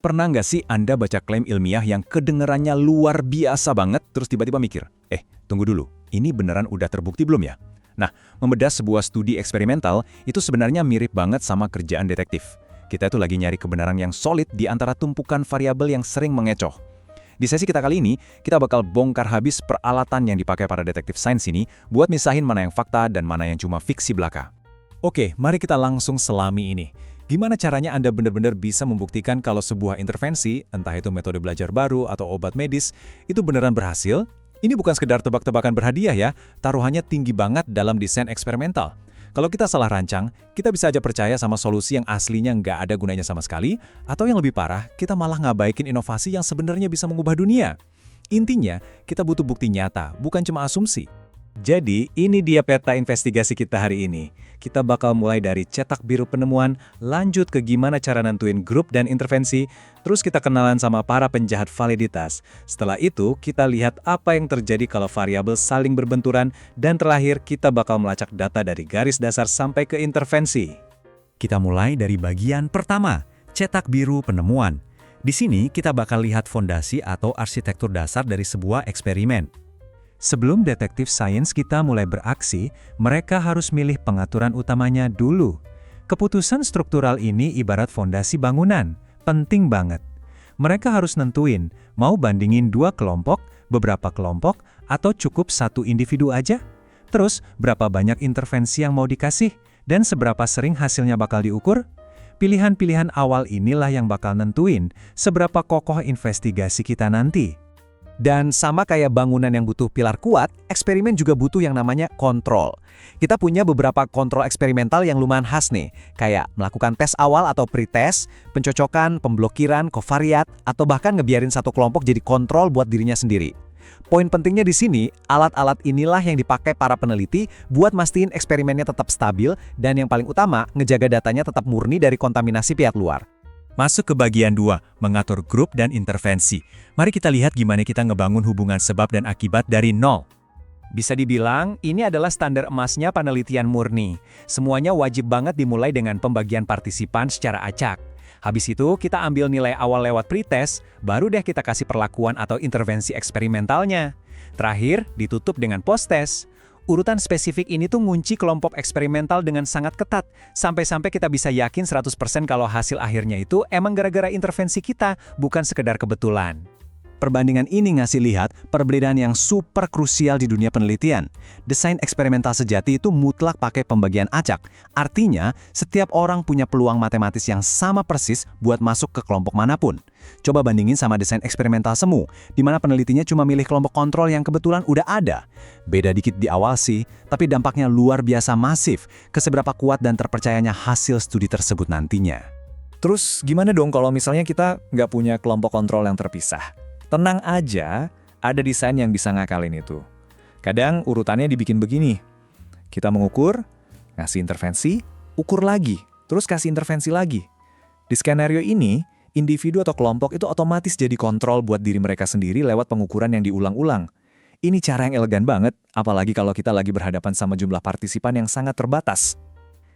Pernah nggak sih Anda baca klaim ilmiah yang kedengerannya luar biasa banget, terus tiba-tiba mikir, tunggu dulu, ini beneran udah terbukti belum ya? Nah, membedah sebuah studi eksperimental itu sebenarnya mirip banget sama kerjaan detektif. Kita itu lagi nyari kebenaran yang solid di antara tumpukan variabel yang sering mengecoh. Di sesi kita kali ini, kita bakal bongkar habis peralatan yang dipakai para detektif sains ini buat misahin mana yang fakta dan mana yang cuma fiksi belaka. Oke, mari kita langsung selami ini. Gimana caranya Anda benar-benar bisa membuktikan kalau sebuah intervensi, entah itu metode belajar baru atau obat medis, itu beneran berhasil? Ini bukan sekedar tebak-tebakan berhadiah ya, taruhannya tinggi banget dalam desain eksperimental. Kalau kita salah rancang, kita bisa aja percaya sama solusi yang aslinya nggak ada gunanya sama sekali, atau yang lebih parah, kita malah ngabaikin inovasi yang sebenarnya bisa mengubah dunia. Intinya, kita butuh bukti nyata, bukan cuma asumsi. Jadi, ini dia peta investigasi kita hari ini. Kita bakal mulai dari cetak biru penemuan, lanjut ke gimana cara nentuin grup dan intervensi, terus kita kenalan sama para penjahat validitas. Setelah itu, kita lihat apa yang terjadi kalau variabel saling berbenturan, dan terakhir kita bakal melacak data dari garis dasar sampai ke intervensi. Kita mulai dari bagian pertama, cetak biru penemuan. Di sini kita bakal lihat fondasi atau arsitektur dasar dari sebuah eksperimen. Sebelum detektif sains kita mulai beraksi, mereka harus milih pengaturan utamanya dulu. Keputusan struktural ini ibarat fondasi bangunan, penting banget. Mereka harus nentuin, mau bandingin dua kelompok, beberapa kelompok, atau cukup satu individu aja? Terus, berapa banyak intervensi yang mau dikasih, dan seberapa sering hasilnya bakal diukur? Pilihan-pilihan awal inilah yang bakal nentuin seberapa kokoh investigasi kita nanti. Dan sama kayak bangunan yang butuh pilar kuat, eksperimen juga butuh yang namanya kontrol. Kita punya beberapa kontrol eksperimental yang lumayan khas nih, kayak melakukan tes awal atau pretest, pencocokan, pemblokiran, kovariat, atau bahkan ngebiarin satu kelompok jadi kontrol buat dirinya sendiri. Poin pentingnya di sini, alat-alat inilah yang dipakai para peneliti buat mastiin eksperimennya tetap stabil, dan yang paling utama, ngejaga datanya tetap murni dari kontaminasi pihak luar. Masuk ke bagian 2, mengatur grup dan intervensi. Mari kita lihat gimana kita ngebangun hubungan sebab dan akibat dari nol. Bisa dibilang, ini adalah standar emasnya penelitian murni. Semuanya wajib banget dimulai dengan pembagian partisipan secara acak. Habis itu, kita ambil nilai awal lewat pretest, baru deh kita kasih perlakuan atau intervensi eksperimentalnya. Terakhir, ditutup dengan post-test. Urutan spesifik ini tuh ngunci kelompok eksperimental dengan sangat ketat, sampai-sampai kita bisa yakin 100% kalau hasil akhirnya itu emang gara-gara intervensi kita, bukan sekedar kebetulan. Perbandingan ini ngasih lihat perbedaan yang super krusial di dunia penelitian. Desain eksperimental sejati itu mutlak pakai pembagian acak. Artinya, setiap orang punya peluang matematis yang sama persis buat masuk ke kelompok manapun. Coba bandingin sama desain eksperimental semu, di mana penelitinya cuma milih kelompok kontrol yang kebetulan udah ada. Beda dikit di awal sih, tapi dampaknya luar biasa masif ke seberapa kuat dan terpercayanya hasil studi tersebut nantinya. Terus gimana dong kalau misalnya kita nggak punya kelompok kontrol yang terpisah? Tenang aja, ada desain yang bisa ngakalin itu. Kadang urutannya dibikin begini. Kita mengukur, ngasih intervensi, ukur lagi, terus kasih intervensi lagi. Di skenario ini, individu atau kelompok itu otomatis jadi kontrol buat diri mereka sendiri lewat pengukuran yang diulang-ulang. Ini cara yang elegan banget, apalagi kalau kita lagi berhadapan sama jumlah partisipan yang sangat terbatas.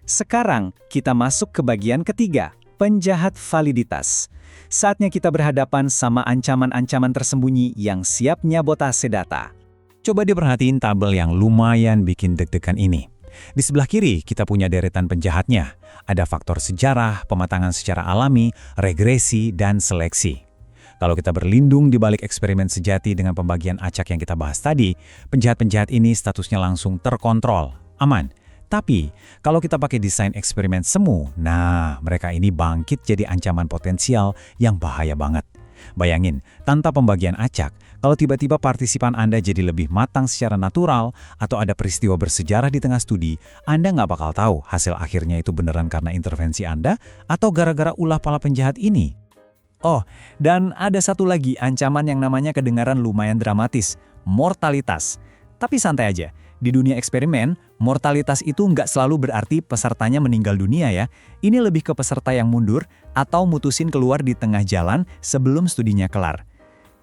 Sekarang, kita masuk ke bagian ketiga, penjahat validitas. Saatnya kita berhadapan sama ancaman-ancaman tersembunyi yang siap nyabotase data. Coba diperhatiin tabel yang lumayan bikin deg-degan ini. Di sebelah kiri kita punya deretan penjahatnya. Ada faktor sejarah, pematangan secara alami, regresi, dan seleksi. Kalau kita berlindung di balik eksperimen sejati dengan pembagian acak yang kita bahas tadi, penjahat-penjahat ini statusnya langsung terkontrol, aman. Tapi, kalau kita pakai desain eksperimen semu, nah, mereka ini bangkit jadi ancaman potensial yang bahaya banget. Bayangin, tanpa pembagian acak, kalau tiba-tiba partisipan Anda jadi lebih matang secara natural, atau ada peristiwa bersejarah di tengah studi, Anda nggak bakal tahu hasil akhirnya itu beneran karena intervensi Anda, atau gara-gara ulah para penjahat ini. Oh, dan ada satu lagi ancaman yang namanya kedengaran lumayan dramatis, mortalitas. Tapi santai aja. Di dunia eksperimen, mortalitas itu nggak selalu berarti pesertanya meninggal dunia ya. Ini lebih ke peserta yang mundur atau mutusin keluar di tengah jalan sebelum studinya kelar.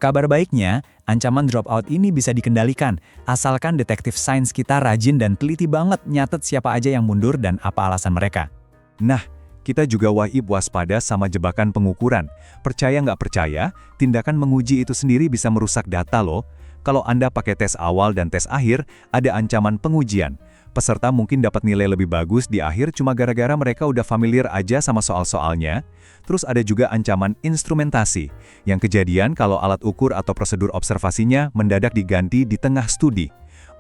Kabar baiknya, ancaman dropout ini bisa dikendalikan, asalkan detektif sains kita rajin dan teliti banget nyatet siapa aja yang mundur dan apa alasan mereka. Nah, Kita juga wajib waspada sama jebakan pengukuran. Percaya nggak percaya, tindakan menguji itu sendiri bisa merusak data loh. Kalau Anda pakai tes awal dan tes akhir, ada ancaman pengujian. Peserta mungkin dapat nilai lebih bagus di akhir cuma gara-gara mereka udah familiar aja sama soal-soalnya. Terus ada juga ancaman instrumentasi, yang kejadian kalau alat ukur atau prosedur observasinya mendadak diganti di tengah studi.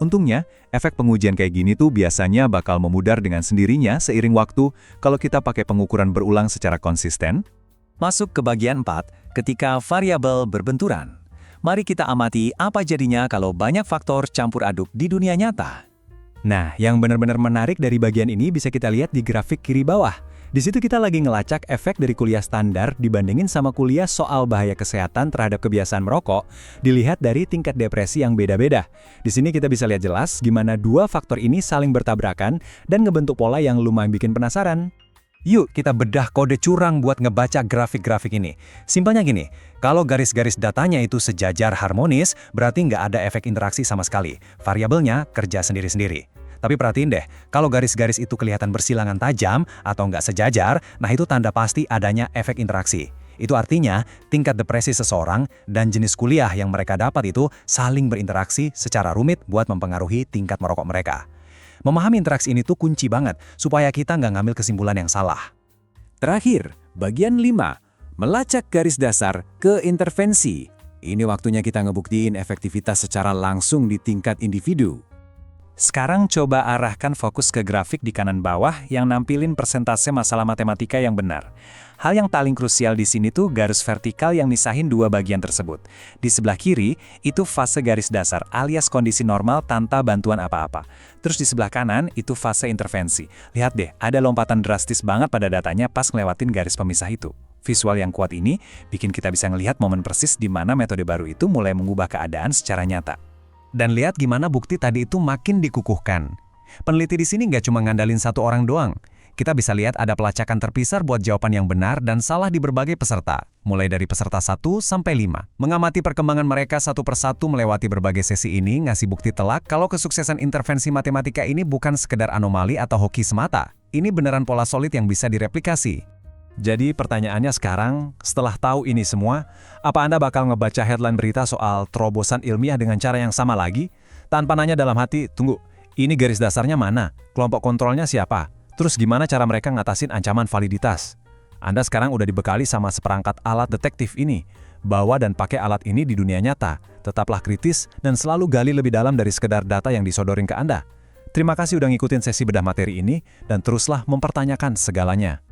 Untungnya, efek pengujian kayak gini tuh biasanya bakal memudar dengan sendirinya seiring waktu kalau kita pakai pengukuran berulang secara konsisten. Masuk ke bagian 4, ketika variabel berbenturan. Mari kita amati apa jadinya kalau banyak faktor campur aduk di dunia nyata. Nah, yang benar-benar menarik dari bagian ini bisa kita lihat di grafik kiri bawah. Di situ kita lagi ngelacak efek dari kuliah standar dibandingin sama kuliah soal bahaya kesehatan terhadap kebiasaan merokok, dilihat dari tingkat depresi yang beda-beda. Di sini kita bisa lihat jelas gimana dua faktor ini saling bertabrakan dan ngebentuk pola yang lumayan bikin penasaran. Yuk kita bedah kode curang buat ngebaca grafik-grafik ini. Simpelnya gini, kalau garis-garis datanya itu sejajar harmonis, berarti nggak ada efek interaksi sama sekali. Variabelnya kerja sendiri-sendiri. Tapi perhatiin deh, kalau garis-garis itu kelihatan bersilangan tajam atau nggak sejajar, nah itu tanda pasti adanya efek interaksi. Itu artinya tingkat depresi seseorang dan jenis kuliah yang mereka dapat itu saling berinteraksi secara rumit buat mempengaruhi tingkat merokok mereka. Memahami interaksi ini tuh kunci banget supaya kita nggak ngambil kesimpulan yang salah. Terakhir, bagian 5, melacak garis dasar ke intervensi. Ini waktunya kita ngebuktiin efektivitas secara langsung di tingkat individu. Sekarang coba arahkan fokus ke grafik di kanan bawah yang nampilin persentase masalah matematika yang benar. Hal yang paling krusial di sini tuh garis vertikal yang misahin dua bagian tersebut. Di sebelah kiri, itu fase garis dasar alias kondisi normal tanpa bantuan apa-apa. Terus di sebelah kanan, itu fase intervensi. Lihat deh, ada lompatan drastis banget pada datanya pas ngelewatin garis pemisah itu. Visual yang kuat ini bikin kita bisa ngelihat momen persis di mana metode baru itu mulai mengubah keadaan secara nyata. Dan lihat gimana bukti tadi itu makin dikukuhkan. Peneliti di sini nggak cuma ngandalin satu orang doang. Kita bisa lihat ada pelacakan terpisah buat jawaban yang benar dan salah di berbagai peserta, mulai dari peserta 1 sampai 5. Mengamati perkembangan mereka satu persatu melewati berbagai sesi ini ngasih bukti telak kalau kesuksesan intervensi matematika ini bukan sekedar anomali atau hoki semata. Ini beneran pola solid yang bisa direplikasi. Jadi pertanyaannya sekarang, setelah tahu ini semua, apa Anda bakal ngebaca headline berita soal terobosan ilmiah dengan cara yang sama lagi? Tanpa nanya dalam hati, tunggu, ini garis dasarnya mana? Kelompok kontrolnya siapa? Terus gimana cara mereka ngatasin ancaman validitas? Anda sekarang udah dibekali sama seperangkat alat detektif ini. Bawa dan pakai alat ini di dunia nyata. Tetaplah kritis dan selalu gali lebih dalam dari sekedar data yang disodorin ke Anda. Terima kasih udah ngikutin sesi bedah materi ini dan teruslah mempertanyakan segalanya.